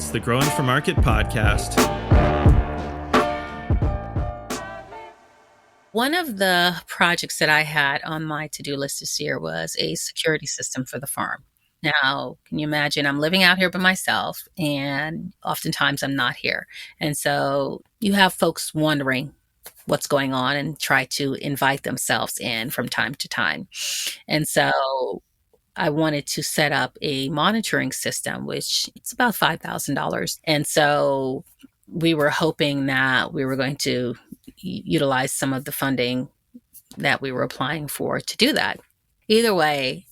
It's the Growing for Market podcast. One of the projects that I had on my to-do list this year was a security system for the farm. Now, can you imagine? I'm living out here by myself, and oftentimes I'm not here. And so you have folks wondering what's going on and try to invite themselves in from time to time. And so I wanted to set up a monitoring system, which it's about $5,000. And so we were hoping that we were going to utilize some of the funding that we were applying for to do that. Either way,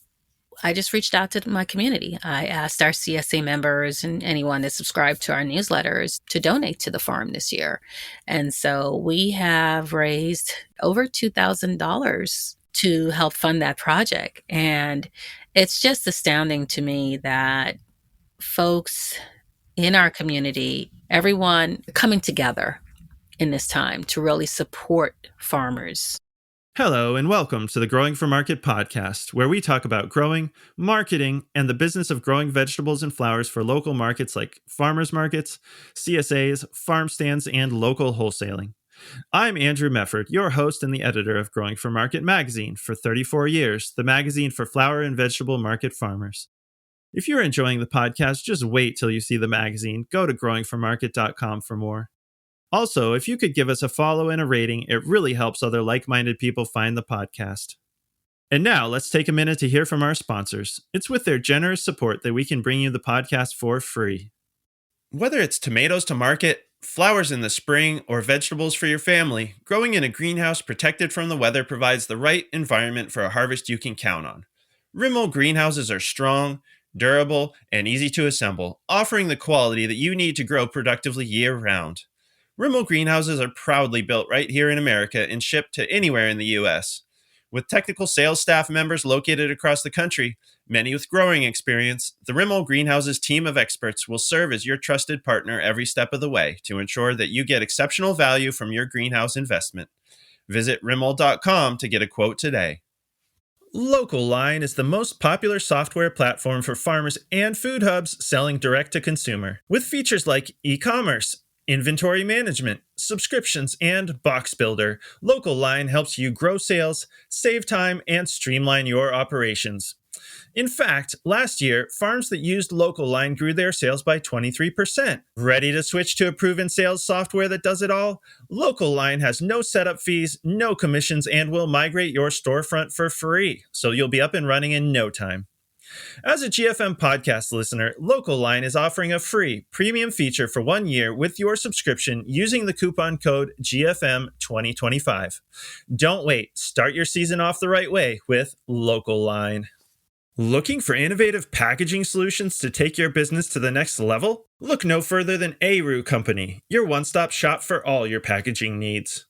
I just reached out to my community. I asked our CSA members and anyone that subscribed to our newsletters to donate to the farm this year. And so we have raised over $2,000 to help fund that project. And it's just astounding to me that folks in our community, everyone coming together in this time to really support farmers. Hello, and welcome to the Growing for Market podcast, where we talk about growing, marketing, and the business of growing vegetables and flowers for local markets like farmers markets, CSAs, farm stands, and local wholesaling. I'm Andrew Mefford, your host and the editor of Growing for Market magazine for 34 years, the magazine for flower and vegetable market farmers. If you're enjoying the podcast, just wait till you see the magazine. Go to growingformarket.com for more. Also, if you could give us a follow and a rating, it really helps other like-minded people find the podcast. And now, let's take a minute to hear from our sponsors. It's with their generous support that we can bring you the podcast for free. Whether it's tomatoes to market, flowers in the spring, or vegetables for your family, growing in a greenhouse protected from the weather provides the right environment for a harvest you can count on. Rimmel greenhouses are strong, durable, and easy to assemble, offering the quality that you need to grow productively year-round. Rimmel greenhouses are proudly built right here in America and shipped to anywhere in the U.S. With technical sales staff members located across the country, many with growing experience, the Rimmel Greenhouses team of experts will serve as your trusted partner every step of the way to ensure that you get exceptional value from your greenhouse investment. Visit Rimmel.com to get a quote today. Local Line is the most popular software platform for farmers and food hubs selling direct to consumer. With features like e-commerce, inventory management, subscriptions, and box builder, Local Line helps you grow sales, save time, and streamline your operations. In fact, last year, farms that used Local Line grew their sales by 23%. Ready to switch to a proven sales software that does it all? Local Line has no setup fees, no commissions, and will migrate your storefront for free, so you'll be up and running in no time. As a GFM podcast listener, Local Line is offering a free premium feature for 1 year with your subscription using the coupon code GFM2025. Don't wait. Start your season off the right way with Local Line. Looking for innovative packaging solutions to take your business to the next level? Look no further than Aru Company, your one-stop shop for all your packaging needs.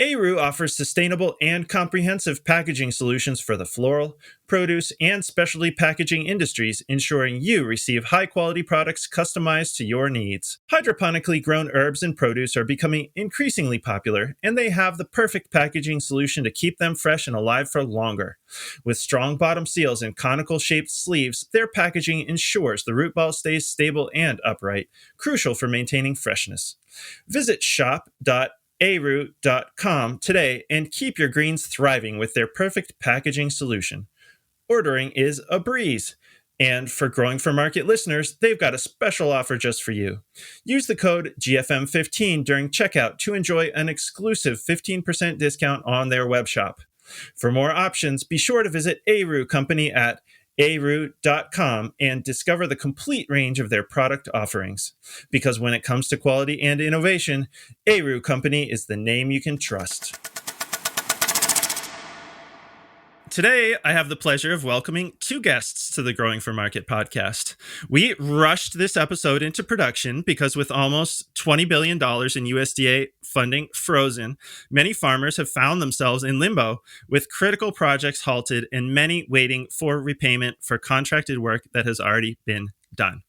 Aru offers sustainable and comprehensive packaging solutions for the floral, produce, and specialty packaging industries, ensuring you receive high-quality products customized to your needs. Hydroponically grown herbs and produce are becoming increasingly popular, and they have the perfect packaging solution to keep them fresh and alive for longer. With strong bottom seals and conical-shaped sleeves, their packaging ensures the root ball stays stable and upright, crucial for maintaining freshness. Visit shop.aru.com today and keep your greens thriving with their perfect packaging solution. Ordering is a breeze. And for Growing for Market listeners, they've got a special offer just for you. Use the code GFM15 during checkout to enjoy an exclusive 15% discount on their web shop. For more options, be sure to visit Aru Company at aru.com and discover the complete range of their product offerings. Because when it comes to quality and innovation, Aru Company is the name you can trust. Today, I have the pleasure of welcoming two guests to the Growing for Market podcast. We rushed this episode into production because with almost $20 billion in USDA funding frozen, many farmers have found themselves in limbo with critical projects halted and many waiting for repayment for contracted work that has already been done.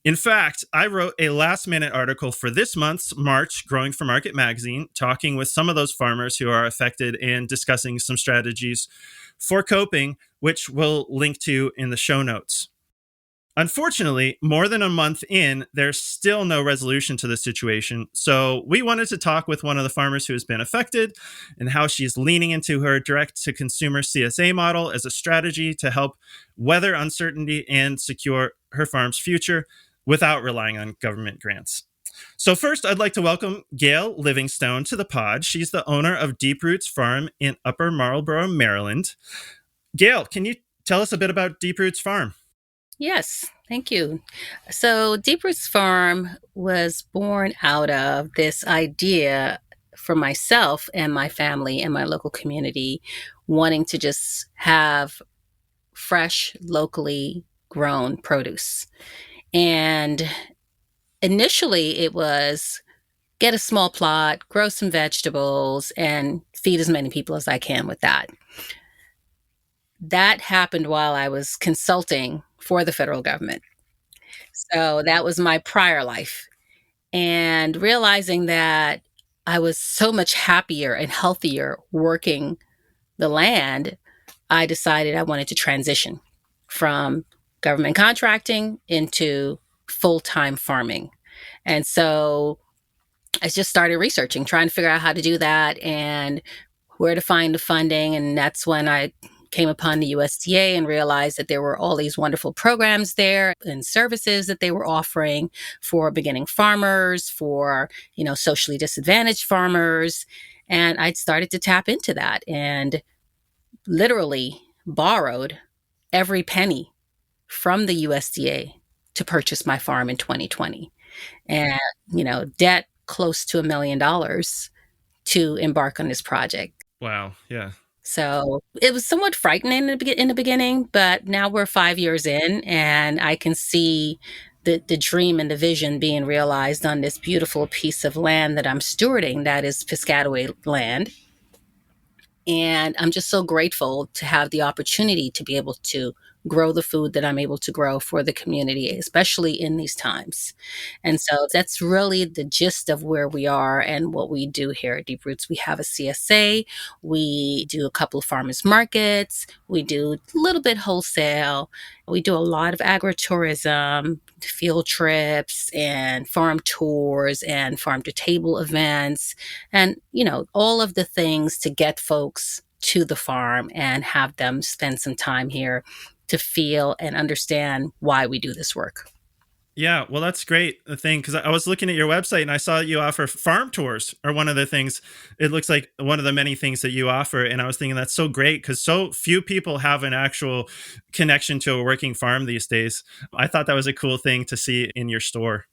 In fact, I wrote a last-minute article for this month's March Growing for Market magazine, talking with some of those farmers who are affected and discussing some strategies for coping, which we'll link to in the show notes. Unfortunately, more than a month in, there's still no resolution to the situation. So, we wanted to talk with one of the farmers who has been affected and how she's leaning into her direct to consumer CSA model as a strategy to help weather uncertainty and secure her farm's future without relying on government grants. So, first, I'd like to welcome Gale Livingstone to the pod. She's the owner of Deep Roots Farm in Upper Marlboro, Maryland. Gale, can you tell us a bit about Deep Roots Farm? Yes, thank you. So, Deep Roots Farm was born out of this idea for myself and my family and my local community wanting to just have fresh, locally grown produce. And initially, it was get a small plot, grow some vegetables, and feed as many people as I can with that. That happened while I was consulting for the federal government. So that was my prior life. And realizing that I was so much happier and healthier working the land, I decided I wanted to transition from government contracting into full time farming. And so I just started researching, trying to figure out how to do that and where to find the funding. And that's when I came upon the USDA and realized that there were all these wonderful programs there and services that they were offering for beginning farmers, for, socially disadvantaged farmers. And I started to tap into that and literally borrowed every penny from the USDA to purchase my farm in 2020. And, debt close to $1 million to embark on this project. Wow. Yeah. So it was somewhat frightening in the beginning, but now we're 5 years in, and I can see the dream and the vision being realized on this beautiful piece of land that I'm stewarding, that is Piscataway land. And I'm just so grateful to have the opportunity to be able to grow the food that I'm able to grow for the community, especially in these times. And so that's really the gist of where we are and what we do here at Deep Roots. We have a CSA, we do a couple of farmers markets, we do a little bit wholesale, we do a lot of agritourism, field trips, and farm tours, and farm to table events, and, all of the things to get folks to the farm and have them spend some time here to feel and understand why we do this work. Yeah, well, that's great. The thing, because I was looking at your website and I saw that you offer farm tours, are one of the things. It looks like one of the many things that you offer, and I was thinking that's so great because so few people have an actual connection to a working farm these days. I thought that was a cool thing to see in your store.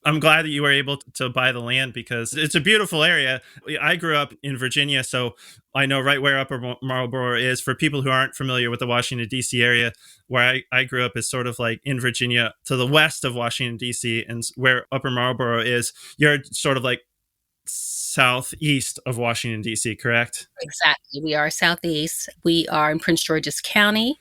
I'm glad that you were able to buy the land because it's a beautiful area. I grew up in Virginia, so I know right where Upper Marlboro is. For people who aren't familiar with the Washington, D.C. area, where I grew up is sort of like in Virginia to the west of Washington, D.C., and where Upper Marlboro is, you're sort of like southeast of Washington, D.C., correct? Exactly. We are southeast. We are in Prince George's County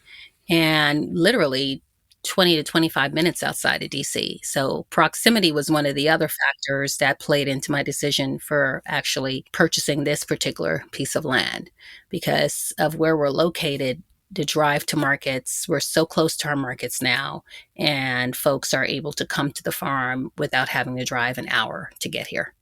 and literally 20 to 25 minutes outside of DC. So proximity was one of the other factors that played into my decision for actually purchasing this particular piece of land because of where we're located. The drive to markets, we're so close to our markets now, and folks are able to come to the farm without having to drive an hour to get here.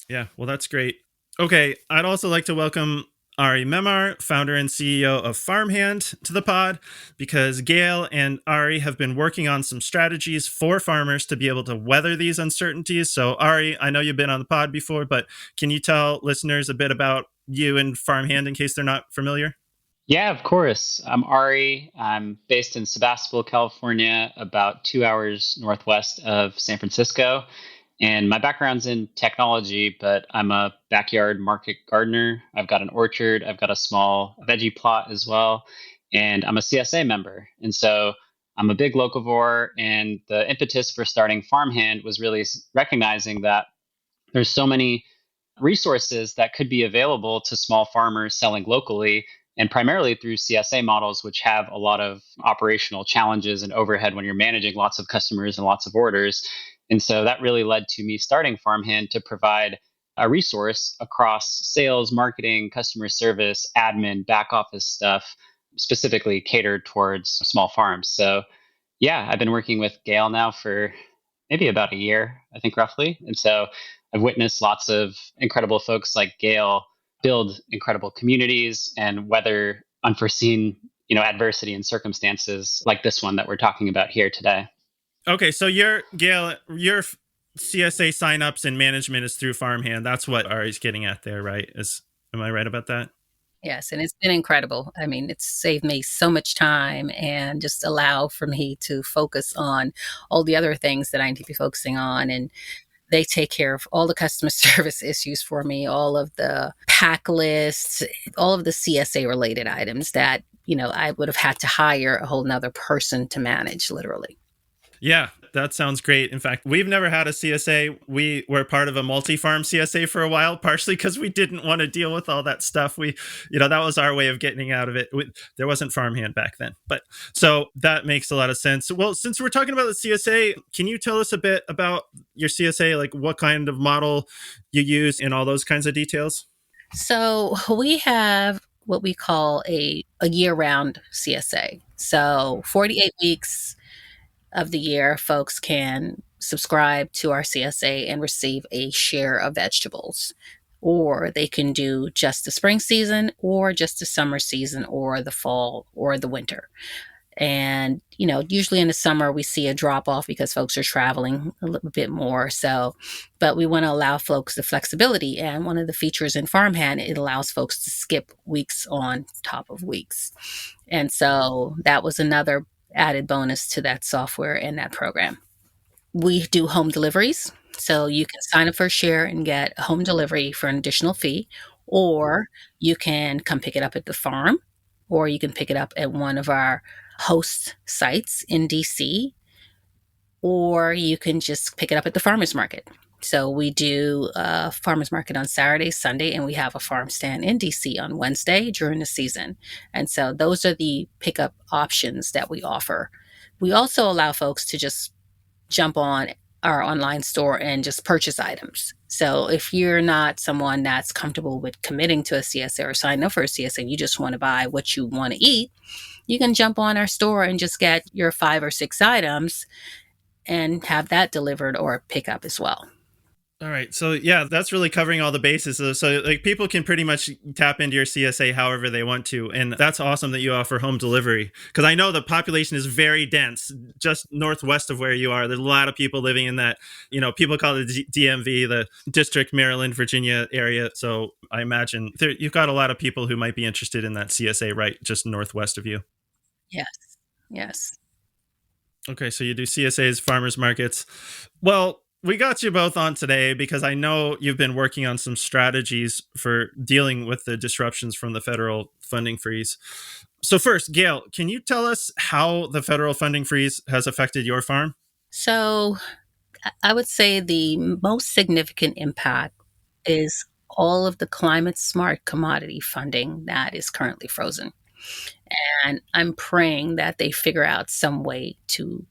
Yeah, well, that's great. Okay, I'd also like to welcome Ari Memar, founder and CEO of Farmhand, to the pod because Gale and Ari have been working on some strategies for farmers to be able to weather these uncertainties. So, Ari, I know you've been on the pod before, but can you tell listeners a bit about you and Farmhand in case they're not familiar? Yeah, of course. I'm Ari. I'm based in Sebastopol, California, about 2 hours northwest of San Francisco. And my background's in technology, but I'm a backyard market gardener. I've got an orchard, I've got a small veggie plot as well, and I'm a CSA member. And so I'm a big locavore. And the impetus for starting Farmhand was really recognizing that there's so many resources that could be available to small farmers selling locally and primarily through CSA models, which have a lot of operational challenges and overhead when you're managing lots of customers and lots of orders. And so that really led to me starting Farmhand to provide a resource across sales, marketing, customer service, admin, back office stuff, specifically catered towards small farms. So Yeah, I've been working with Gale now for maybe about a year, I think roughly. And so I've witnessed lots of incredible folks like Gale build incredible communities and weather unforeseen, adversity and circumstances like this one that we're talking about here today. Okay, so your Gail, your CSA signups and management is through Farmhand. That's what Ari's getting at there, right? Am I right about that? Yes, and it's been incredible. I mean, it's saved me so much time and just allow for me to focus on all the other things that I need to be focusing on. And they take care of all the customer service issues for me, all of the pack lists, all of the CSA related items that, I would have had to hire a whole nother person to manage, literally. Yeah, that sounds great. In fact, we've never had a CSA. We were part of a multi-farm CSA for a while, partially because we didn't want to deal with all that stuff. That was our way of getting out of it. There wasn't Farmhand back then. But so that makes a lot of sense. Well, since we're talking about the CSA, can you tell us a bit about your CSA, like what kind of model you use and all those kinds of details? So we have what we call a year-round CSA. So 48 weeks of the year, folks can subscribe to our CSA and receive a share of vegetables. Or they can do just the spring season, or just the summer season, or the fall, or the winter. And, usually in the summer, we see a drop off because folks are traveling a little bit more. So, but we want to allow folks the flexibility. And one of the features in Farmhand, it allows folks to skip weeks on top of weeks. And so that was another added bonus to that software and that program. We do home deliveries. So you can sign up for a share and get a home delivery for an additional fee, or you can come pick it up at the farm, or you can pick it up at one of our host sites in DC, or you can just pick it up at the farmer's market. So we do a farmer's market on Saturday, Sunday, and we have a farm stand in DC on Wednesday during the season. And so those are the pickup options that we offer. We also allow folks to just jump on our online store and just purchase items. So if you're not someone that's comfortable with committing to a CSA or signing up for a CSA and you just want to buy what you want to eat, you can jump on our store and just get your 5 or 6 items and have that delivered or pick up as well. All right. So yeah, that's really covering all the bases. So like people can pretty much tap into your CSA however they want to. And that's awesome that you offer home delivery, because I know the population is very dense just northwest of where you are. There's a lot of people living in that, people call it DMV, the District, Maryland, Virginia area. So I imagine you've got a lot of people who might be interested in that CSA right just northwest of you. Yes. Yes. Okay. So you do CSAs, farmers markets. Well, we got you both on today because I know you've been working on some strategies for dealing with the disruptions from the federal funding freeze. So first, Gale, can you tell us how the federal funding freeze has affected your farm? So I would say the most significant impact is all of the climate smart commodity funding that is currently frozen. And I'm praying that they figure out some way to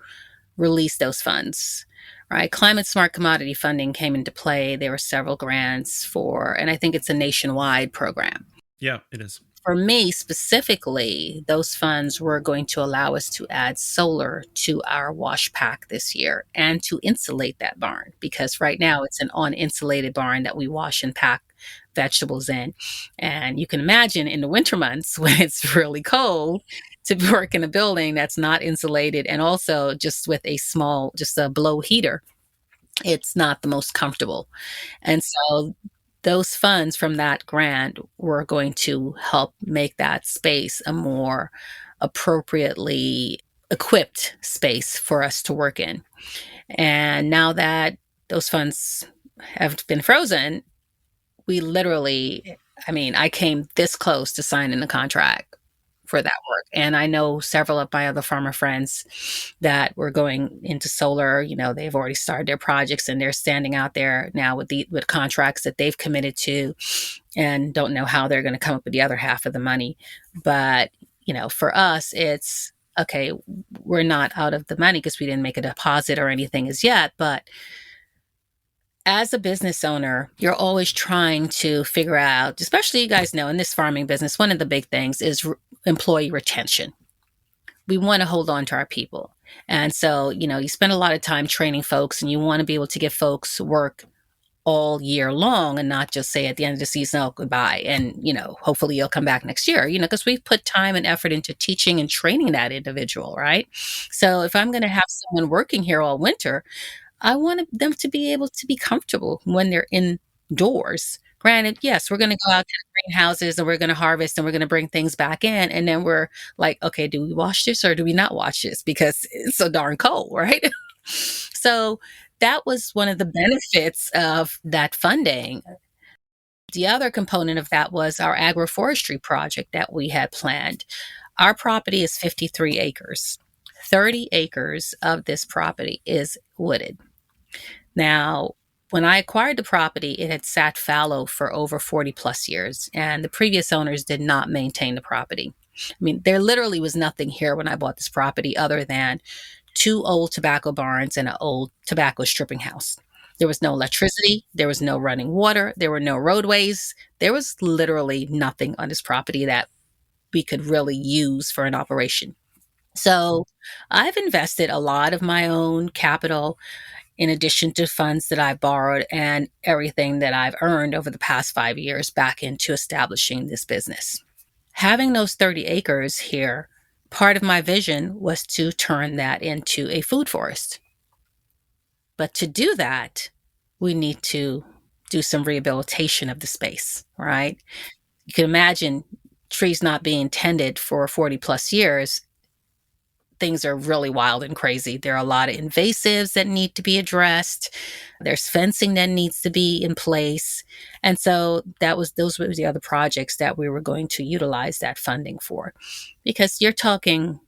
release those funds. Right. Climate smart commodity funding came into play. There were several grants and I think it's a nationwide program. Yeah, it is. For me specifically, those funds were going to allow us to add solar to our wash pack this year and to insulate that barn, because right now it's an uninsulated barn that we wash and pack vegetables in. And you can imagine in the winter months when it's really cold to work in a building that's not insulated, and also just with just a blow heater, it's not the most comfortable. And so those funds from that grant were going to help make that space a more appropriately equipped space for us to work in. And now that those funds have been frozen, we literally, I came this close to signing the contract for that work. And I know several of my other farmer friends that were going into solar. They've already started their projects and they're standing out there now with contracts that they've committed to, and don't know how they're going to come up with the other half of the money. But, for us, it's okay. We're not out of the money because we didn't make a deposit or anything as yet, but as a business owner, you're always trying to figure out, especially you guys know in this farming business, one of the big things is employee retention. We want to hold on to our people. And so, you spend a lot of time training folks and you want to be able to give folks work all year long and not just say at the end of the season, oh, goodbye. And, hopefully you'll come back next year, because we've put time and effort into teaching and training that individual, right? So if I'm going to have someone working here all winter, I want them to be able to be comfortable when they're indoors. Granted, yes, we're going to go out to the greenhouses and we're going to harvest and we're going to bring things back in. And then we're like, okay, do we wash this or do we not wash this? Because it's so darn cold, right? So that was one of the benefits of that funding. The other component of that was our agroforestry project that we had planned. Our property is 53 acres. 30 acres of this property is wooded. Now, when I acquired the property, it had sat fallow for over 40 plus years, and the previous owners did not maintain the property. I mean, there literally was nothing here when I bought this property other than two old tobacco barns and an old tobacco stripping house. There was no electricity, there was no running water, there were no roadways. There was literally nothing on this property that we could really use for an operation. So I've invested a lot of my own capital in addition to funds that I've borrowed and everything that I've earned over the past 5 years back into establishing this business. Having those 30 acres here, part of my vision was to turn that into a food forest. But to do that, we need to do some rehabilitation of the space, right? You can imagine trees not being tended for 40 plus years. Things are really wild and crazy. There are a lot of invasives that need to be addressed. There's fencing that needs to be in place. And so those were the other projects that we were going to utilize that funding for. Because you're talking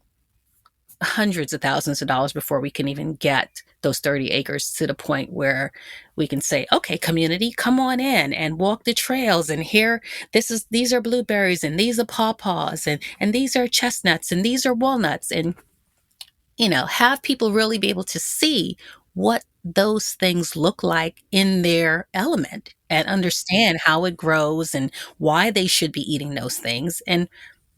hundreds of thousands of dollars before we can even get those 30 acres to the point where we can say, okay, community, come on in and walk the trails. And here, these are blueberries and these are pawpaws and these are chestnuts and these are walnuts. And have people really be able to see what those things look like in their element and understand how it grows and why they should be eating those things, and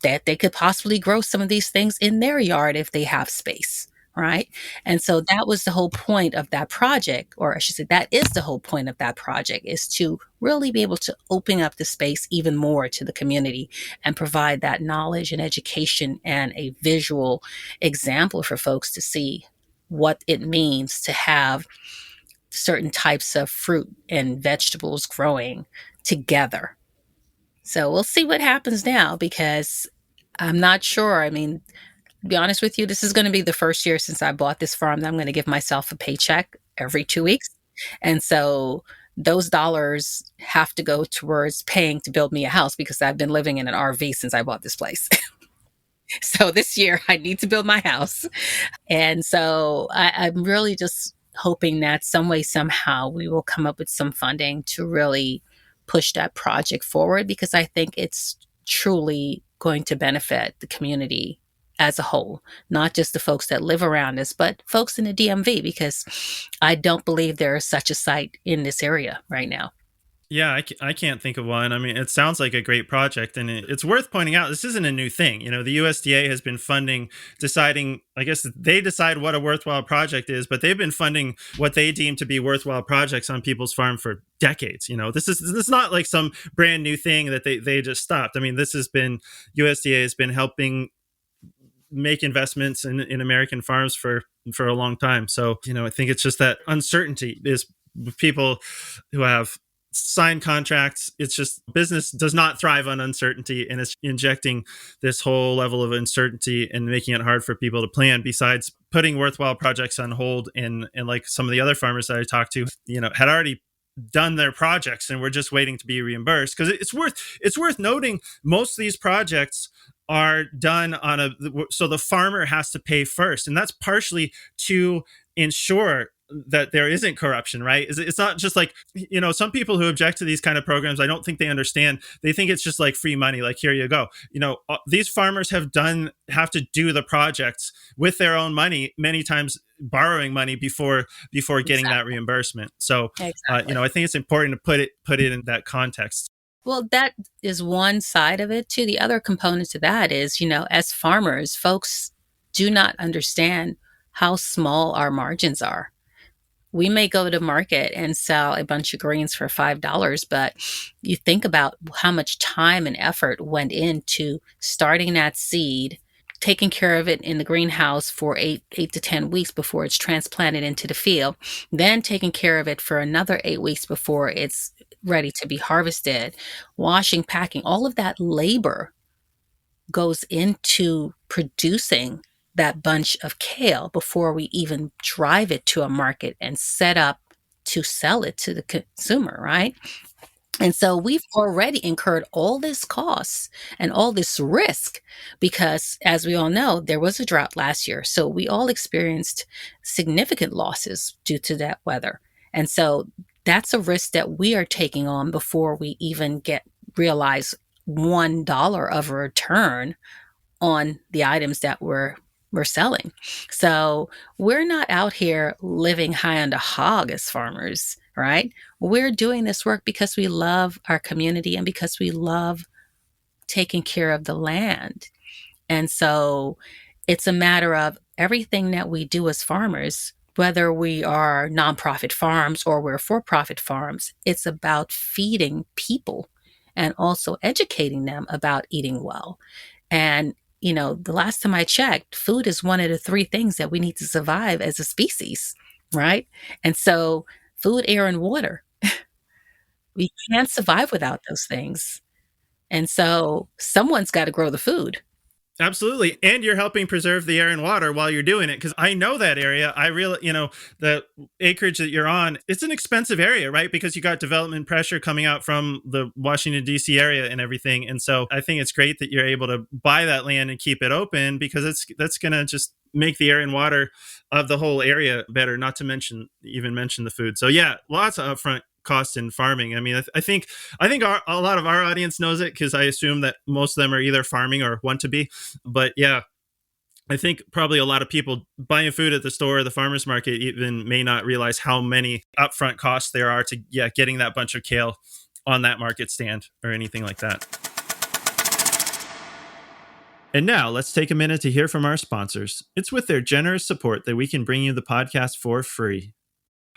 that they could possibly grow some of these things in their yard if they have space. Right. And so that was the whole point of that project, or I should say, that is the whole point of that project, is to really be able to open up the space even more to the community and provide that knowledge and education and a visual example for folks to see what it means to have certain types of fruit and vegetables growing together. So we'll see what happens now, because I'm not sure. I mean, to be honest with you, this is going to be the first year since I bought this farm that I'm going to give myself a paycheck every 2 weeks. And so those dollars have to go towards paying to build me a house, because I've been living in an RV since I bought this place. So this year I need to build my house. And so I'm really just hoping that some way, somehow, we will come up with some funding to really push that project forward, because I think it's truly going to benefit the community as a whole, not just the folks that live around us, but folks in the DMV, because I don't believe there is such a site in this area right now. Yeah, I can't think of one. I mean, it sounds like a great project, and it's worth pointing out this isn't a new thing. The USDA has been funding, deciding, I guess they decide what a worthwhile project is, but they've been funding what they deem to be worthwhile projects on people's farm for decades. This is not like some brand new thing that they just stopped. I mean, this has been, USDA has been helping make investments in American farms for a long time. So, I think it's just that uncertainty is people who have signed contracts. It's just business does not thrive on uncertainty, and it's injecting this whole level of uncertainty and making it hard for people to plan, besides putting worthwhile projects on hold. And like some of the other farmers that I talked to, had already done their projects and we're just waiting to be reimbursed. Because it's worth noting, most of these projects are done on so the farmer has to pay first, and that's partially to ensure that there isn't corruption, right? It's not just like, some people who object to these kind of programs, I don't think they understand. They think it's just like free money, like, here you go. These farmers have to do the projects with their own money, many times borrowing money before getting that Exactly. reimbursement. So Exactly. I think it's important to put it in that context. Well, that is one side of it too. The other component to that is, as farmers, folks do not understand how small our margins are. We may go to market and sell a bunch of greens for $5, but you think about how much time and effort went into starting that seed, taking care of it in the greenhouse for eight to 10 weeks before it's transplanted into the field, then taking care of it for another 8 weeks before it's ready to be harvested, washing, packing, all of that labor goes into producing that bunch of kale before we even drive it to a market and set up to sell it to the consumer, right? And so we've already incurred all this costs and all this risk because, as we all know, there was a drought last year. So we all experienced significant losses due to that weather. And so that's a risk that we are taking on before we even realize $1 of a return on the items that we're selling. So we're not out here living high on the hog as farmers, right? We're doing this work because we love our community and because we love taking care of the land. And so it's a matter of everything that we do as farmers, whether we are nonprofit farms or we're for-profit farms, it's about feeding people and also educating them about eating well. And, the last time I checked, food is one of the three things that we need to survive as a species, right? And so food, air, and water, we can't survive without those things. And so someone's got to grow the food. Absolutely. And you're helping preserve the air and water while you're doing it. Because I know that area. I really, the acreage that you're on, it's an expensive area, right? Because you got development pressure coming out from the Washington, D.C. area and everything. And so I think it's great that you're able to buy that land and keep it open because that's going to just make the air and water of the whole area better, not to mention the food. So yeah, lots of upfront costs in farming. I mean, I think a lot of our audience knows it because I assume that most of them are either farming or want to be. But yeah, I think probably a lot of people buying food at the store or the farmer's market even may not realize how many upfront costs there are to getting that bunch of kale on that market stand or anything like that. And now let's take a minute to hear from our sponsors. It's with their generous support that we can bring you the podcast for free.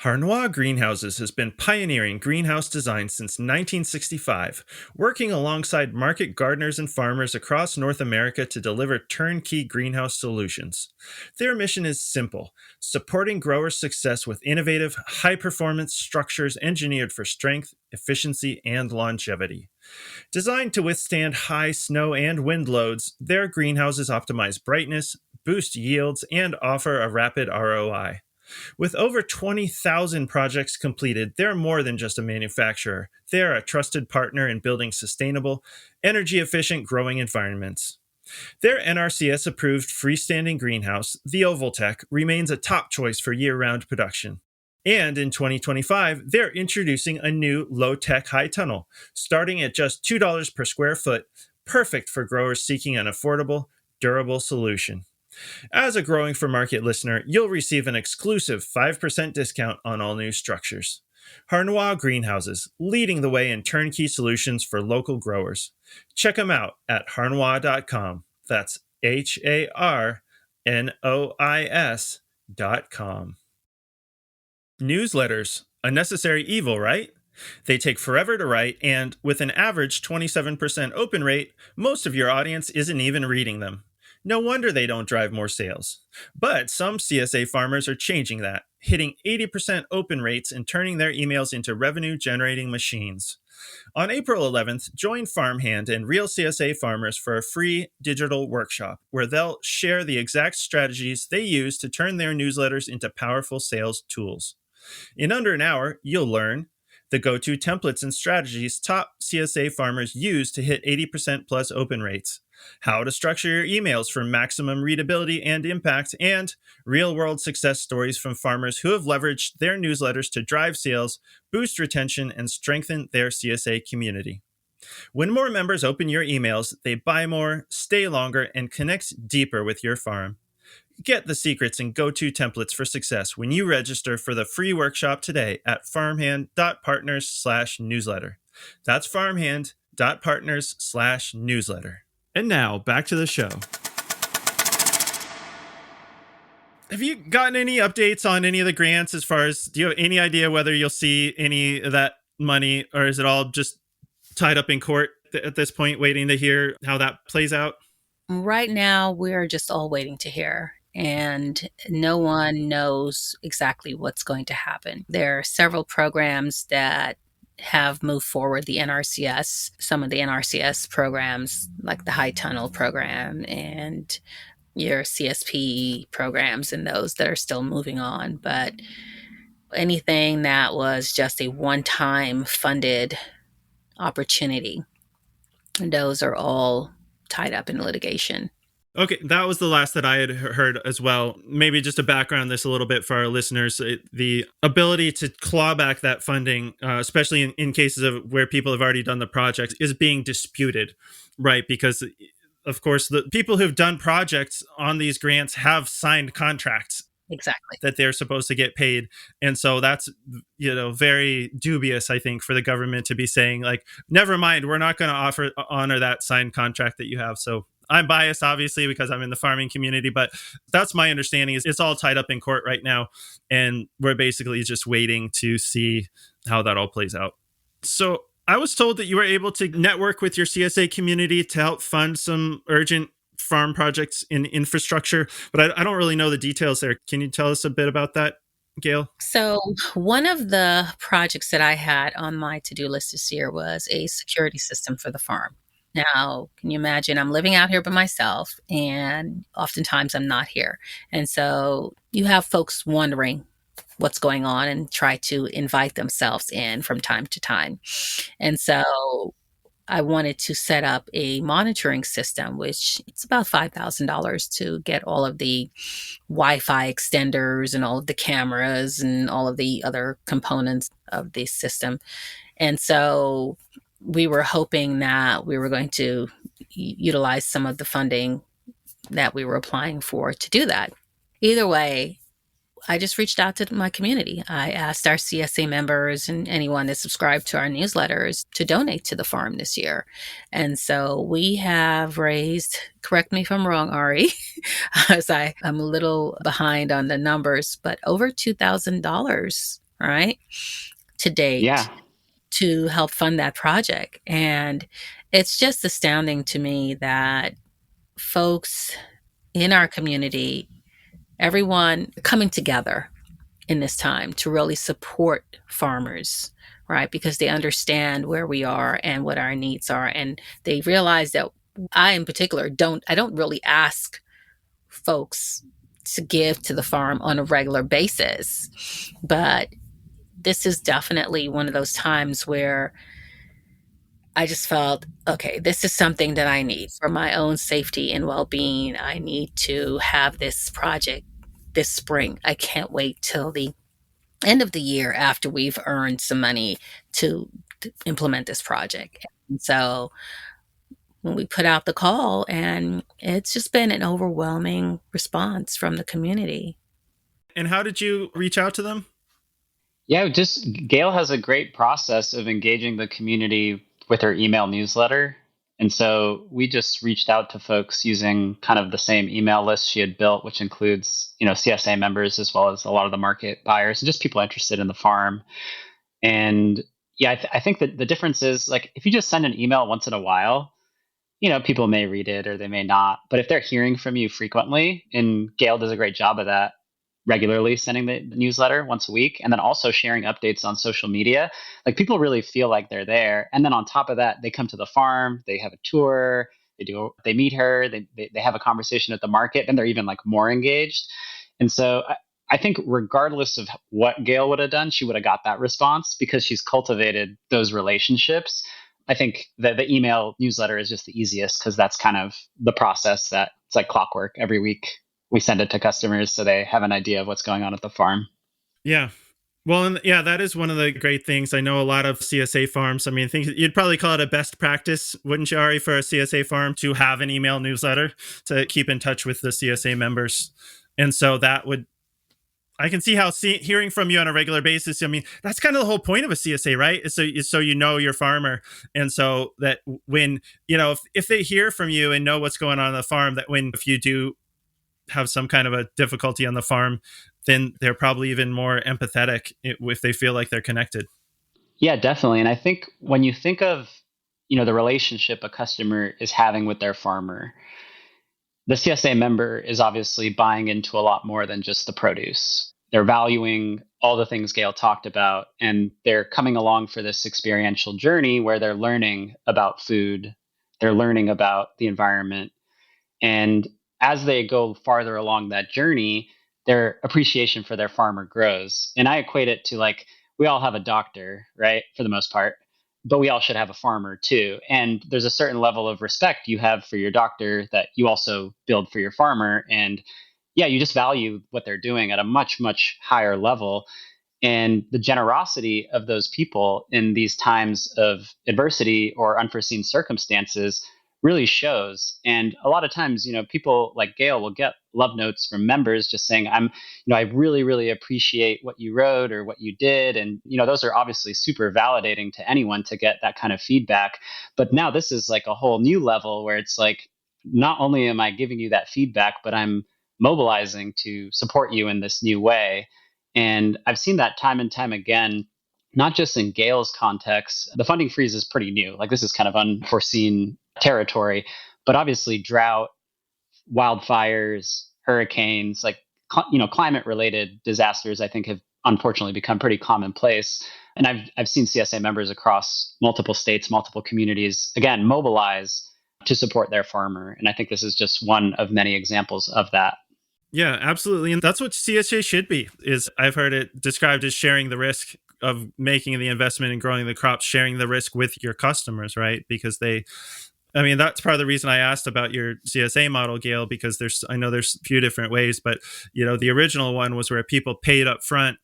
Harnois Greenhouses has been pioneering greenhouse design since 1965, working alongside market gardeners and farmers across North America to deliver turnkey greenhouse solutions. Their mission is simple: supporting growers' success with innovative, high-performance structures engineered for strength, efficiency, and longevity. Designed to withstand high snow and wind loads, their greenhouses optimize brightness, boost yields, and offer a rapid ROI. With over 20,000 projects completed, they're more than just a manufacturer. They're a trusted partner in building sustainable, energy-efficient growing environments. Their NRCS-approved freestanding greenhouse, the Ovaltech, remains a top choice for year-round production. And in 2025, they're introducing a new low-tech high tunnel, starting at just $2 per square foot, perfect for growers seeking an affordable, durable solution. As a Growing for Market listener, you'll receive an exclusive 5% discount on all new structures. Harnois Greenhouses, leading the way in turnkey solutions for local growers. Check them out at harnois.com. That's HARNOIS.com. Newsletters, a necessary evil, right? They take forever to write, and with an average 27% open rate, most of your audience isn't even reading them. No wonder they don't drive more sales. But some CSA farmers are changing that, hitting 80% open rates and turning their emails into revenue-generating machines. On April 11th, join Farmhand and Real CSA farmers for a free digital workshop where they'll share the exact strategies they use to turn their newsletters into powerful sales tools. In under an hour, you'll learn the go-to templates and strategies top CSA farmers use to hit 80% plus open rates, how to structure your emails for maximum readability and impact, and real-world success stories from farmers who have leveraged their newsletters to drive sales, boost retention, and strengthen their CSA community. When more members open your emails, they buy more, stay longer, and connect deeper with your farm. Get the secrets and go-to templates for success when you register for the free workshop today at farmhand.partners/newsletter. That's farmhand.partners/newsletter. And now, back to the show. Have you gotten any updates on any of the grants as far as, do you have any idea whether you'll see any of that money, or is it all just tied up in court at this point, waiting to hear how that plays out? Right now, we're just all waiting to hear, and no one knows exactly what's going to happen. There are several programs that have moved forward, the NRCS, some of the NRCS programs, like the High Tunnel program and your CSP programs, and those that are still moving on. But anything that was just a one time funded opportunity, those are all tied up in litigation. Okay, that was the last that I had heard as well. Maybe just to background this a little bit for our listeners, the ability to claw back that funding, especially in cases of where people have already done the projects, is being disputed, right? Because, of course, the people who've done projects on these grants have signed contracts Exactly. that they're supposed to get paid. And so that's, very dubious, I think, for the government to be saying, like, never mind, we're not going to honor that signed contract that you have. So I'm biased, obviously, because I'm in the farming community, but that's my understanding, is it's all tied up in court right now. And we're basically just waiting to see how that all plays out. So I was told that you were able to network with your CSA community to help fund some urgent farm projects in infrastructure, but I don't really know the details there. Can you tell us a bit about that, Gale? So, one of the projects that I had on my to do list this year was a security system for the farm. Now, can you imagine? I'm living out here by myself, and oftentimes I'm not here. And so you have folks wondering what's going on and try to invite themselves in from time to time. And so I wanted to set up a monitoring system, which it's about $5,000 to get all of the Wi-Fi extenders and all of the cameras and all of the other components of the system. And so we were hoping that we were going to utilize some of the funding that we were applying for to do that. Either way, I just reached out to my community. I asked our CSA members and anyone that subscribed to our newsletters to donate to the farm this year. And so we have raised, correct me if I'm wrong, Ari, as I'm a little behind on the numbers, but over $2,000, right, to date Yeah. to help fund that project. And it's just astounding to me that folks in our community, everyone coming together in this time to really support farmers, right? Because they understand where we are and what our needs are. And they realize that I, in particular, I don't really ask folks to give to the farm on a regular basis. But this is definitely one of those times where I just felt, okay, this is something that I need for my own safety and well being. I need to have this project this spring. I can't wait till the end of the year after we've earned some money to implement this project. And so when we put out the call, and it's just been an overwhelming response from the community. And how did you reach out to them? Yeah, just Gail has a great process of engaging the community with her email newsletter. And so we just reached out to folks using kind of the same email list she had built, which includes, CSA members as well as a lot of the market buyers and just people interested in the farm. And yeah, I think that the difference is, like, if you just send an email once in a while, people may read it or they may not. But if they're hearing from you frequently, and Gail does a great job of that, regularly sending the newsletter once a week, and then also sharing updates on social media, like, people really feel like they're there. And then on top of that, they come to the farm, they have a tour, they meet her, they have a conversation at the market, and they're even like more engaged. And so I think regardless of what Gail would have done, she would have got that response because she's cultivated those relationships. I think that the email newsletter is just the easiest because that's kind of the process that it's like clockwork. Every week we send it to customers so they have an idea of what's going on at the farm. Yeah. Well, and yeah, that is one of the great things. I know a lot of CSA farms. I mean, I think you'd probably call it a best practice, wouldn't you, Ari, for a CSA farm to have an email newsletter to keep in touch with the CSA members. And so that would, I can see how hearing from you on a regular basis, I mean, that's kind of the whole point of a CSA, right? So you know your farmer. And so that when, if they hear from you and know what's going on the farm, that when, if you do have some kind of a difficulty on the farm, then they're probably even more empathetic if they feel like they're connected. Yeah, definitely. And I think when you think of, the relationship a customer is having with their farmer, the CSA member is obviously buying into a lot more than just the produce. They're valuing all the things Gail talked about, and they're coming along for this experiential journey where they're learning about food, they're learning about the environment, and as they go farther along that journey, their appreciation for their farmer grows. And I equate it to like we all have a doctor, right? For the most part, but we all should have a farmer too. And there's a certain level of respect you have for your doctor that you also build for your farmer. And yeah, you just value what they're doing at a much, much higher level. And the generosity of those people in these times of adversity or unforeseen circumstances really shows. And a lot of times, people like Gail will get love notes from members just saying, I really, really appreciate what you wrote or what you did. And, those are obviously super validating to anyone to get that kind of feedback. But now this is like a whole new level where it's like, not only am I giving you that feedback, but I'm mobilizing to support you in this new way. And I've seen that time and time again, not just in Gale's context. The funding freeze is pretty new. Like this is kind of unforeseen territory, but obviously drought, wildfires, hurricanes, like climate related disasters, I think have unfortunately become pretty commonplace. And I've seen CSA members across multiple states, multiple communities, again, mobilize to support their farmer. And I think this is just one of many examples of that. Yeah, absolutely. And that's what CSA should be. Is I've heard it described as sharing the risk of making the investment and growing the crops, sharing the risk with your customers, right? Because that's part of the reason I asked about your CSA model, Gale, because I know there's a few different ways, but the original one was where people paid up front,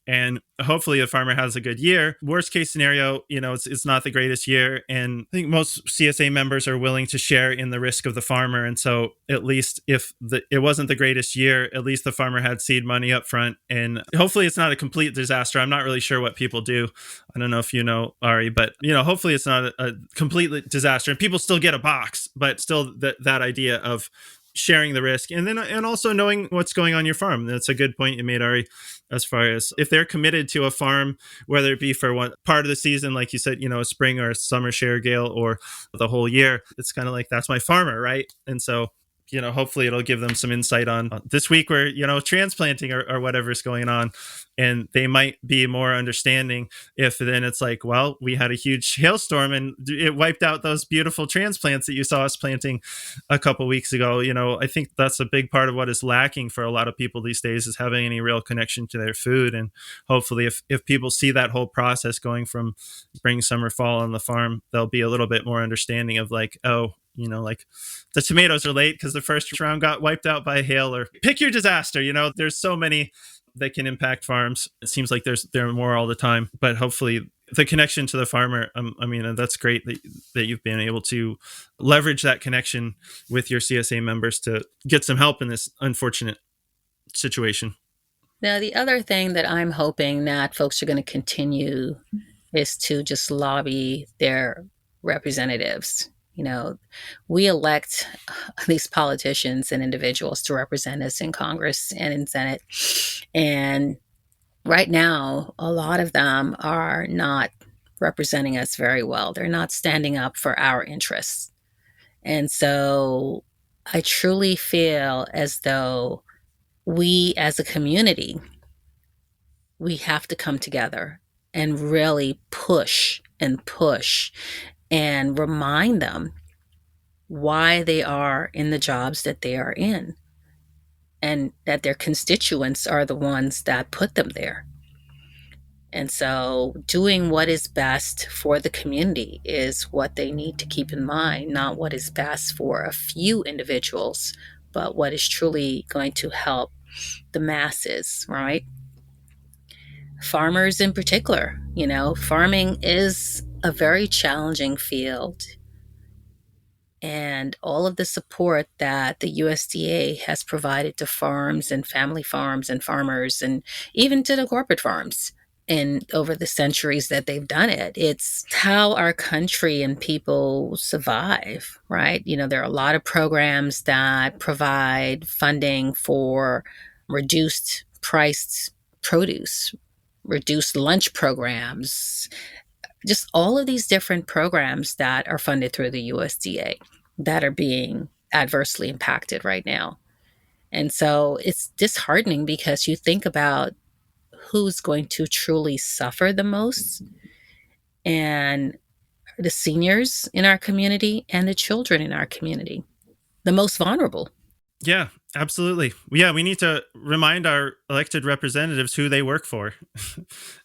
and hopefully the farmer has a good year. Worst case scenario, it's not the greatest year. And I think most CSA members are willing to share in the risk of the farmer. And so at least if it wasn't the greatest year, at least the farmer had seed money up front. And hopefully it's not a complete disaster. I'm not really sure what people do. I don't know if you know, Ari, but hopefully it's not a complete disaster and people still get a box, but still that idea of sharing the risk and also knowing what's going on your farm. That's a good point you made, Ari, as far as if they're committed to a farm, whether it be for one part of the season, like you said, a spring or a summer share, Gale, or the whole year. It's kind of like, that's my farmer, right? And so hopefully it'll give them some insight on this week where, transplanting or whatever's going on. And they might be more understanding if then it's like, well, we had a huge hailstorm and it wiped out those beautiful transplants that you saw us planting a couple weeks ago. I think that's a big part of what is lacking for a lot of people these days, is having any real connection to their food. And hopefully if people see that whole process going from spring, summer, fall on the farm, they'll be a little bit more understanding of like, oh, like the tomatoes are late because the first round got wiped out by hail, or pick your disaster. There's so many that can impact farms. It seems like there are more all the time, but hopefully the connection to the farmer, that's great that you've been able to leverage that connection with your CSA members to get some help in this unfortunate situation. Now, the other thing that I'm hoping that folks are going to continue is to just lobby their representatives. We elect these politicians and individuals to represent us in Congress and in Senate. And right now, a lot of them are not representing us very well. They're not standing up for our interests. And so I truly feel as though we as a community, we have to come together and really push and remind them why they are in the jobs that they are in, and that their constituents are the ones that put them there. And so doing what is best for the community is what they need to keep in mind, not what is best for a few individuals, but what is truly going to help the masses, right? Farmers in particular, farming is a very challenging field. And all of the support that the USDA has provided to farms and family farms and farmers, and even to the corporate farms, and over the centuries that they've done it. It's how our country and people survive, right? There are a lot of programs that provide funding for reduced priced produce, reduced lunch programs, just all of these different programs that are funded through the USDA that are being adversely impacted right now. And so it's disheartening because you think about who's going to truly suffer the most, and the seniors in our community and the children in our community, the most vulnerable. Yeah, absolutely. Yeah, we need to remind our elected representatives who they work for.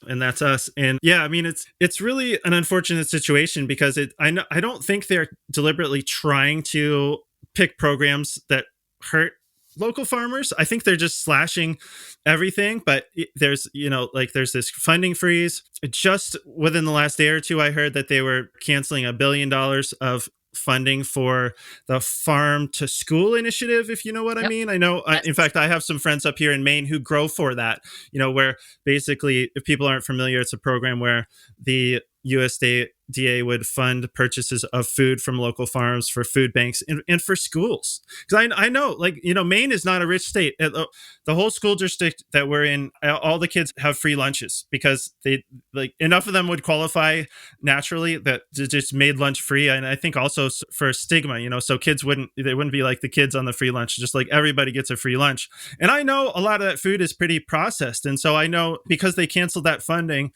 And that's us. And yeah, I mean it's really an unfortunate situation because I don't think they're deliberately trying to pick programs that hurt local farmers. I think they're just slashing everything, but there's, like there's this funding freeze. Just within the last day or two I heard that they were canceling $1 billion of funding for the farm to school initiative, if you know what I Yep. mean. I know, Yes. in fact, I have some friends up here in Maine who grow for that, where basically, if people aren't familiar, it's a program where the USDA would fund purchases of food from local farms for food banks and for schools. Because I know, like, Maine is not a rich state. The whole school district that we're in, all the kids have free lunches because they, like, enough of them would qualify naturally that just made lunch free. And I think also for stigma, so kids wouldn't be like the kids on the free lunch, just like everybody gets a free lunch. And I know a lot of that food is pretty processed. And so I know because they canceled that funding,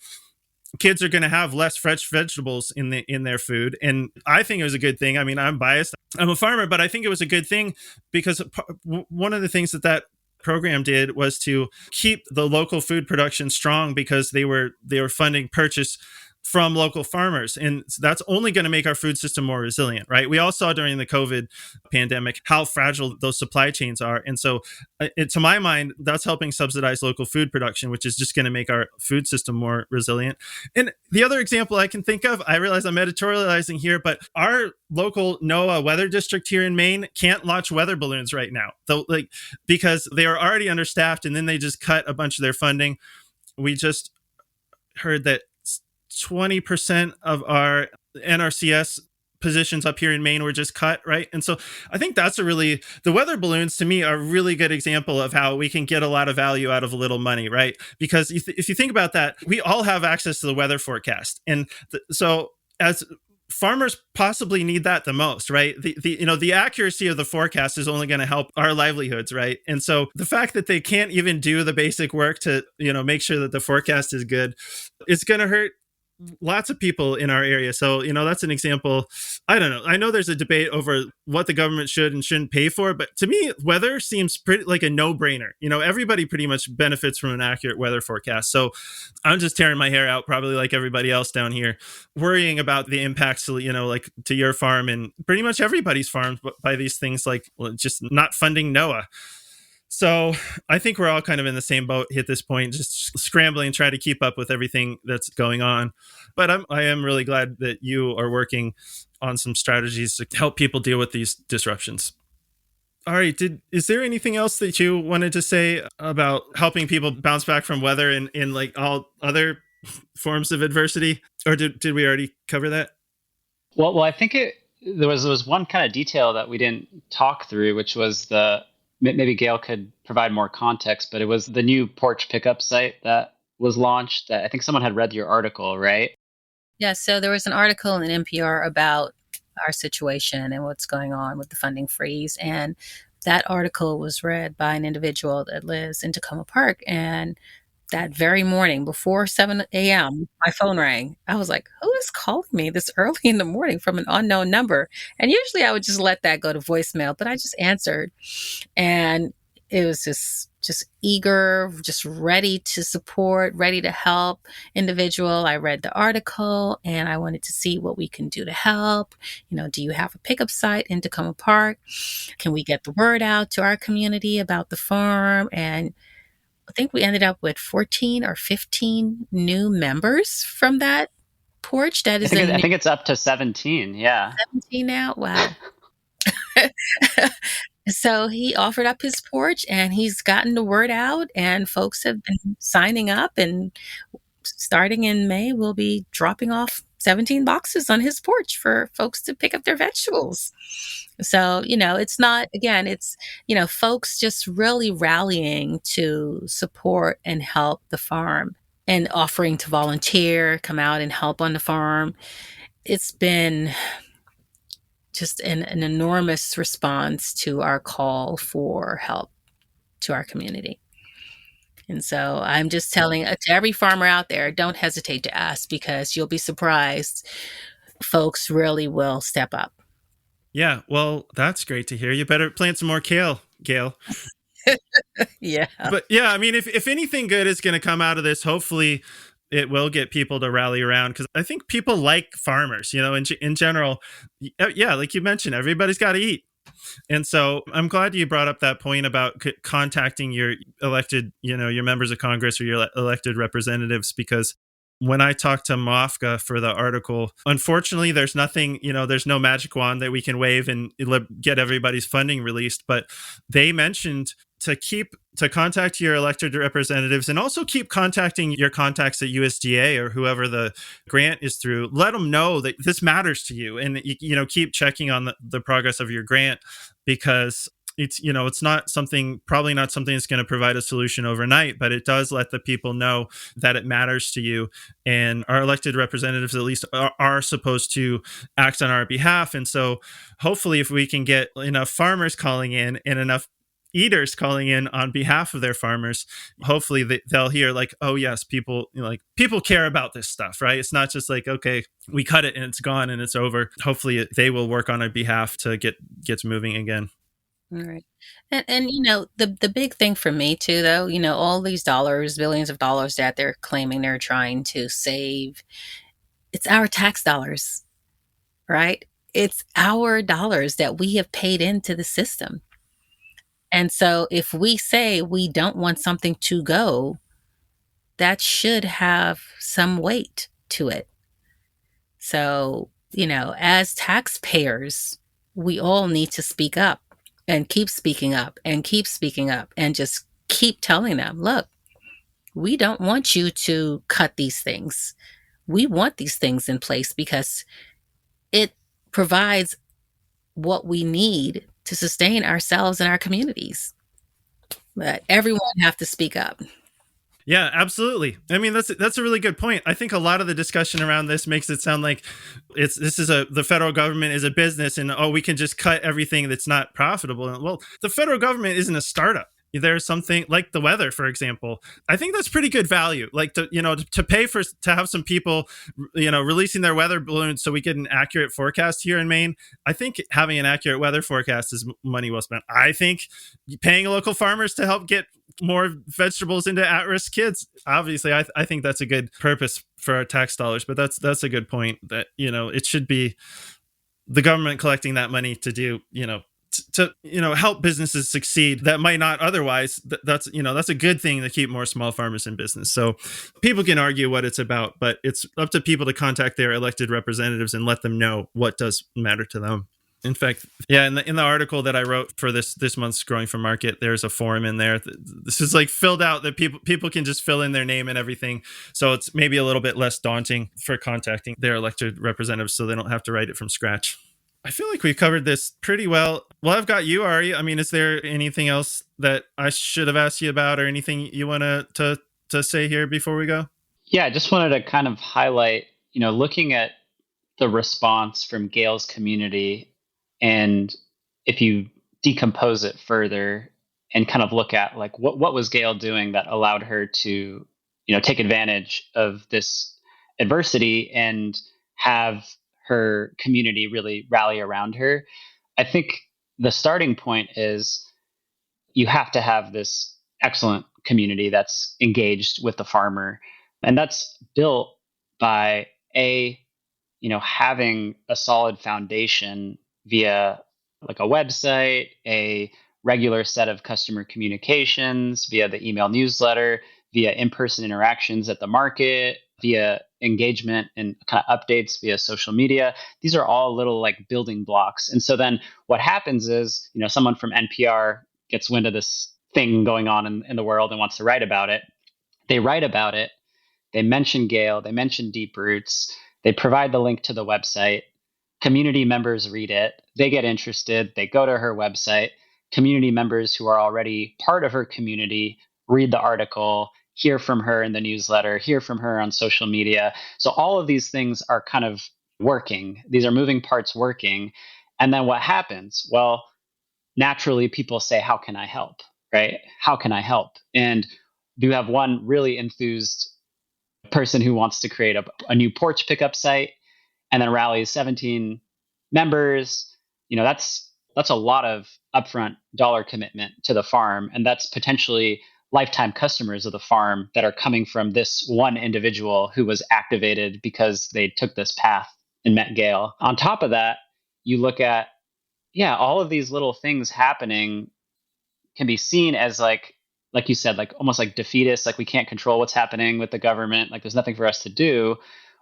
kids are going to have less fresh vegetables in their food, and I think it was a good thing. I mean, I'm biased, I'm a farmer, but I think it was a good thing because one of the things that program did was to keep the local food production strong because they were funding purchase from local farmers, and that's only going to make our food system more resilient, right? We all saw during the COVID pandemic how fragile those supply chains are, and so to my mind, that's helping subsidize local food production, which is just going to make our food system more resilient. And the other example I can think of, I realize I'm editorializing here, but our local NOAA weather district here in Maine can't launch weather balloons right now, though, like, because they are already understaffed, and then they just cut a bunch of their funding. We just heard that 20% of our NRCS positions up here in Maine were just cut, right? And so I think the weather balloons to me are a really good example of how we can get a lot of value out of a little money, right? Because if you think about that, we all have access to the weather forecast. And so as farmers possibly need that the most, right? The accuracy of the forecast is only going to help our livelihoods, right? And so the fact that they can't even do the basic work to, make sure that the forecast is good, it's going to hurt lots of people in our area. So, that's an example. I don't know. I know there's a debate over what the government should and shouldn't pay for, but to me, weather seems pretty like a no-brainer. Everybody pretty much benefits from an accurate weather forecast. So I'm just tearing my hair out, probably like everybody else down here, worrying about the impacts, like to your farm and pretty much everybody's farm by these things, like just not funding NOAA. So I think we're all kind of in the same boat at this point, just scrambling, trying to keep up with everything that's going on. But I am really glad that you are working on some strategies to help people deal with these disruptions. All right. Is there anything else that you wanted to say about helping people bounce back from weather in like all other forms of adversity? Or did we already cover that? Well, I think there was one kind of detail that we didn't talk through, which was maybe Gale could provide more context, but it was the new porch pickup site that was launched. That I think someone had read your article, right? Yeah, so there was an article in NPR about our situation and what's going on with the funding freeze. And that article was read by an individual that lives in Tacoma Park. And that very morning before 7 a.m., my phone rang. I was like, who is calling me this early in the morning from an unknown number? And usually I would just let that go to voicemail, but I just answered. And it was just eager, just ready to support, ready to help individual. I read the article and I wanted to see what we can do to help. Do you have a pickup site in Tacoma Park? Can we get the word out to our community about the farm? And I think we ended up with 14 or 15 new members from that porch. That is I think it's up to 17. Yeah. 17 now. Wow. So he offered up his porch and he's gotten the word out, and folks have been signing up and starting in May, we'll be dropping off 17 boxes on his porch for folks to pick up their vegetables. So, it's not, again, it's, folks just really rallying to support and help the farm and offering to volunteer, come out and help on the farm. It's been just an enormous response to our call for help to our community. And so I'm just telling to every farmer out there, don't hesitate to ask, because you'll be surprised. Folks really will step up. Yeah, well, that's great to hear. You better plant some more kale, Gale. Yeah. But yeah, I mean, if anything good is going to come out of this, hopefully it will get people to rally around, because I think people like farmers, in general. Yeah, like you mentioned, everybody's got to eat. And so I'm glad you brought up that point about contacting your elected, your members of Congress or your elected representatives, because when I talked to Mofka for the article, unfortunately, there's nothing, there's no magic wand that we can wave and get everybody's funding released. But they mentioned to contact your elected representatives, and also keep contacting your contacts at USDA or whoever the grant is through. Let them know that this matters to you, and keep checking on the progress of your grant, because it's probably not something that's going to provide a solution overnight, but it does let the people know that it matters to you. And our elected representatives, at least, are supposed to act on our behalf. And so hopefully, if we can get enough farmers calling in and enough eaters calling in on behalf of their farmers, hopefully they'll hear, like, oh yes, people care about this stuff, right? It's not just like, okay, we cut it and it's gone and it's over. Hopefully they will work on our behalf to get moving again. All right. And the big thing for me too, though, all these dollars, billions of dollars that they're claiming they're trying to save, it's our tax dollars, right? It's our dollars that we have paid into the system. And so if we say we don't want something to go, that should have some weight to it. So, as taxpayers, we all need to speak up and keep speaking up and keep speaking up, and just keep telling them, look, we don't want you to cut these things. We want these things in place because it provides what we need to sustain ourselves and our communities. But everyone have to speak up. Yeah, absolutely. I mean, that's a really good point. I think a lot of the discussion around this makes it sound like the federal government is a business, and we can just cut everything that's not profitable. Well, the federal government isn't a startup. There's something like the weather, for example. I think that's pretty good value. Like to pay to have some people, releasing their weather balloons so we get an accurate forecast here in Maine. I think having an accurate weather forecast is money well spent. I think paying local farmers to help get more vegetables into at-risk kids, obviously, I think that's a good purpose for our tax dollars. But that's a good point, that it should be the government collecting that money to do to help businesses succeed that might not otherwise. That's a good thing to keep more small farmers in business. So people can argue what it's about, but it's up to people to contact their elected representatives and let them know what does matter to them. In fact, yeah, in the article that I wrote for this month's Growing for Market, there's a form in there. This is like filled out that people can just fill in their name and everything. So it's maybe a little bit less daunting for contacting their elected representatives, so they don't have to write it from scratch. I feel like we've covered this pretty well. Well, I've got you, Ari. I mean, is there anything else that I should have asked you about, or anything you want to say here before we go? Yeah, I just wanted to kind of highlight, looking at the response from Gale's community, and if you decompose it further and kind of look at like what was Gale doing that allowed her to, take advantage of this adversity and have her community really rally around her. I think the starting point is you have to have this excellent community that's engaged with the farmer. And that's built by having a solid foundation via like a website, a regular set of customer communications, via the email newsletter, via in-person interactions at the market, via engagement and kind of updates via social media. These are all little like building blocks. And so then what happens is, someone from NPR gets wind of this thing going on in the world and wants to write about it. They write about it. They mention Gale, they mention Deep Roots, they provide the link to the website. Community members read it, they get interested, they go to her website. Community members who are already part of her community read the article, hear from her in the newsletter, hear from her on social media. So all of these things are kind of working. These are moving parts working. And then what happens? Well, naturally people say, how can I help? Right? How can I help? And you have one really enthused person who wants to create a new porch pickup site and then rallies 17 members. That's a lot of upfront dollar commitment to the farm, and that's potentially lifetime customers of the farm that are coming from this one individual who was activated because they took this path and met Gale. On top of that, you look at all of these little things happening can be seen as like you said, like almost like defeatist, like we can't control what's happening with the government, like there's nothing for us to do.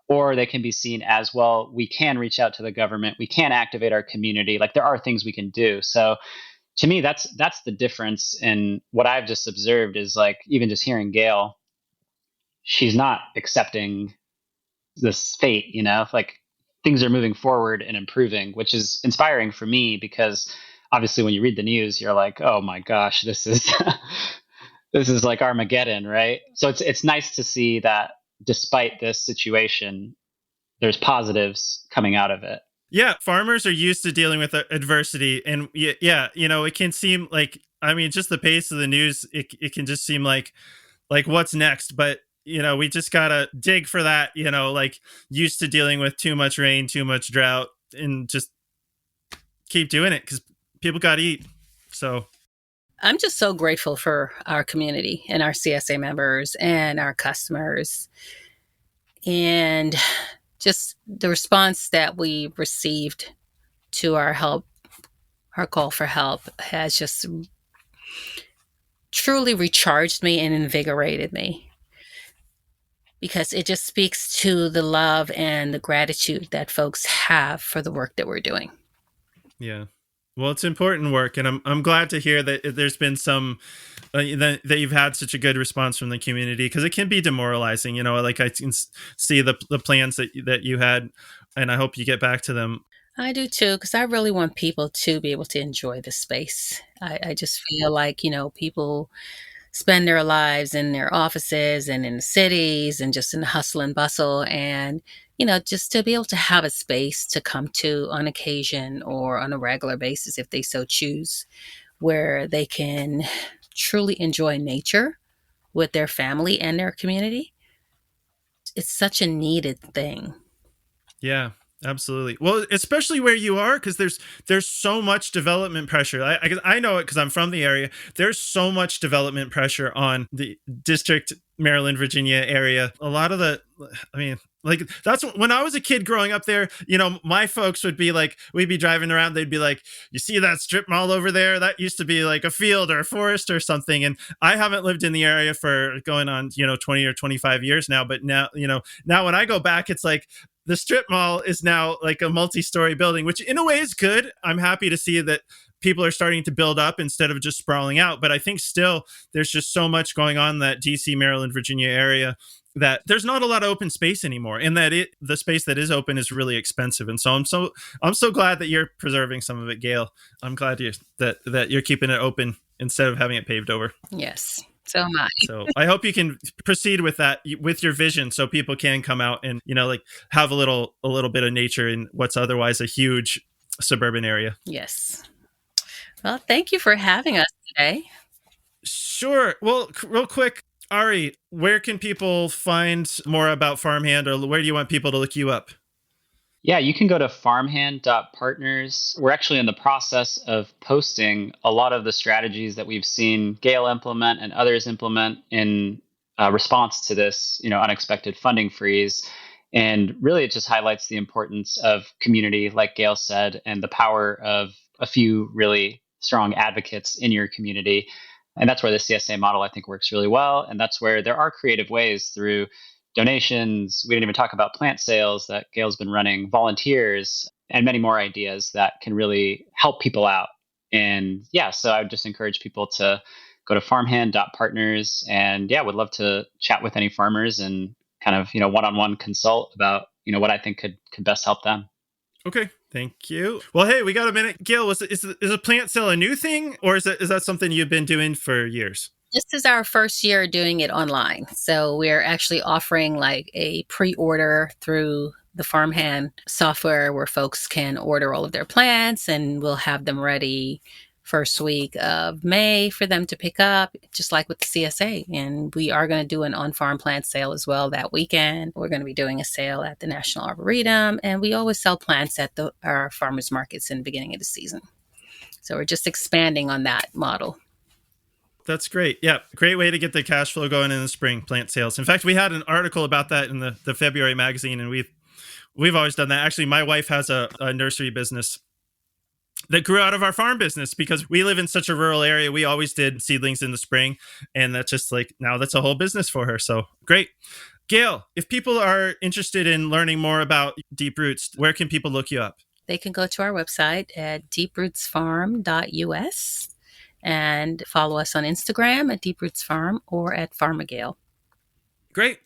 Or they can be seen as, well, we can reach out to the government, we can activate our community, like there are things we can do. So to me, that's the difference in what I've just observed is like even just hearing Gale, she's not accepting this fate, like things are moving forward and improving, which is inspiring for me because obviously when you read the news, you're like, oh my gosh, this is this is like Armageddon, right? So it's nice to see that despite this situation, there's positives coming out of it. Yeah, farmers are used to dealing with adversity, and it can seem like, I mean, just the pace of the news, it can just seem like what's next, but we just gotta dig for that, like used to dealing with too much rain, too much drought, and just keep doing it because people gotta eat. So I'm just so grateful for our community and our CSA members and our customers, and just the response that we received to our call for help has just truly recharged me and invigorated me, because it just speaks to the love and the gratitude that folks have for the work that we're doing. yeah, well, it's important work, and I'm glad to hear that there's been some that you've had such a good response from the community, because it can be demoralizing. Like I can see the plans that you had, and I hope you get back to them. I do too, because I really want people to be able to enjoy the space. I just feel like, people spend their lives in their offices and in the cities and just in the hustle and bustle. And, just to be able to have a space to come to on occasion or on a regular basis, if they so choose, where they can truly enjoy nature with their family and their community. It's such a needed thing. Yeah, absolutely. Well, especially where you are, because there's so much development pressure. I know it because I'm from the area. There's so much development pressure on the district, Maryland, Virginia area. A lot of like that's when I was a kid growing up there, my folks would be like, we'd be driving around, they'd be like, you see that strip mall over there? That used to be like a field or a forest or something. And I haven't lived in the area for going on, 20 or 25 years now. But now, now when I go back, it's like, the strip mall is now like a multi-story building, which in a way is good. I'm happy to see that people are starting to build up instead of just sprawling out. But I think still there's just so much going on in that DC, Maryland, Virginia area that there's not a lot of open space anymore, and that the space that is open is really expensive. And so I'm so glad that you're preserving some of it, Gale. I'm glad that you're keeping it open instead of having it paved over. Yes. So am I. So I hope you can proceed with that, with your vision, so people can come out and, like have a little bit of nature in what's otherwise a huge suburban area. Yes. Well, thank you for having us today. Sure. Well, real quick, Ari, where can people find more about Farmhand, or where do you want people to look you up? Yeah, you can go to farmhand.partners. We're actually in the process of posting a lot of the strategies that we've seen Gale implement and others implement in response to this, unexpected funding freeze. And really, it just highlights the importance of community, like Gale said, and the power of a few really strong advocates in your community. And that's where the CSA model, I think, works really well. And that's where there are creative ways through donations. We didn't even talk about plant sales that Gale's been running, volunteers, and many more ideas that can really help people out. And so I would just encourage people to go to farmhand.partners, and would love to chat with any farmers and kind of, one-on-one consult about, what I think could best help them. Okay, thank you. Well, hey, we got a minute. Gale, is a plant sale a new thing, or is that something you've been doing for years? This is our first year doing it online. So we're actually offering like a pre-order through the Farmhand software where folks can order all of their plants, and we'll have them ready first week of May for them to pick up, just like with the CSA. And we are going to do an on-farm plant sale as well that weekend. We're going to be doing a sale at the National Arboretum, and we always sell plants at our farmers markets in the beginning of the season. So we're just expanding on that model. That's great. Yeah, great way to get the cash flow going in the spring, plant sales. In fact, we had an article about that in the February magazine, and we've always done that. Actually, my wife has a nursery business that grew out of our farm business because we live in such a rural area. We always did seedlings in the spring, and that's just like, now that's a whole business for her. So great. Gale, if people are interested in learning more about Deep Roots, where can people look you up? They can go to our website at deeprootsfarm.us and follow us on Instagram at Deep Roots Farm or at Farmagale. Great.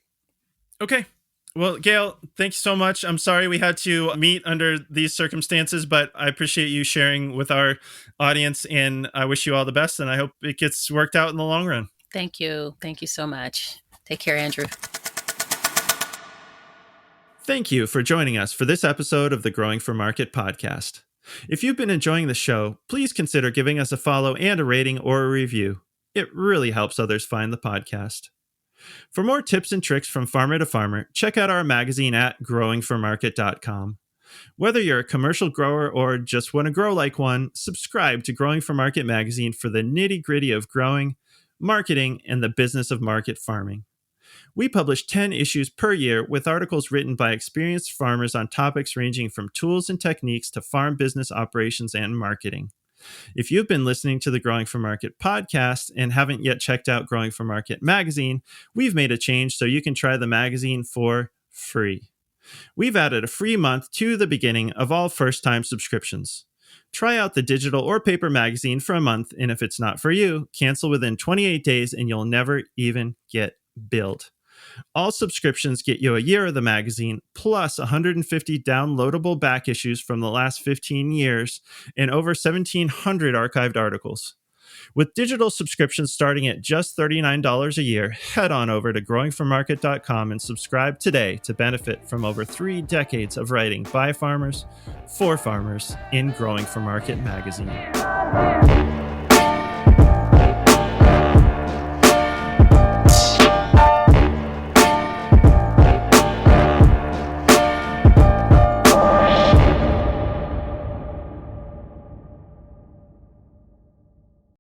Okay. Well, Gale, thank you so much. I'm sorry we had to meet under these circumstances, but I appreciate you sharing with our audience, and I wish you all the best, and I hope it gets worked out in the long run. Thank you. Thank you so much. Take care, Andrew. Thank you for joining us for this episode of the Growing for Market podcast. If you've been enjoying the show, please consider giving us a follow and a rating or a review. It really helps others find the podcast. For more tips and tricks from farmer to farmer, check out our magazine at growingformarket.com. Whether you're a commercial grower or just want to grow like one, subscribe to Growing for Market magazine for the nitty-gritty of growing, marketing, and the business of market farming. We publish 10 issues per year with articles written by experienced farmers on topics ranging from tools and techniques to farm business operations and marketing. If you've been listening to the Growing for Market podcast and haven't yet checked out Growing for Market magazine, we've made a change so you can try the magazine for free. We've added a free month to the beginning of all first-time subscriptions. Try out the digital or paper magazine for a month, and if it's not for you, cancel within 28 days and you'll never even get billed. All subscriptions get you a year of the magazine, plus 150 downloadable back issues from the last 15 years and over 1,700 archived articles. With digital subscriptions starting at just $39 a year, head on over to growingformarket.com and subscribe today to benefit from over 3 decades of writing by farmers, for farmers, in Growing for Market magazine.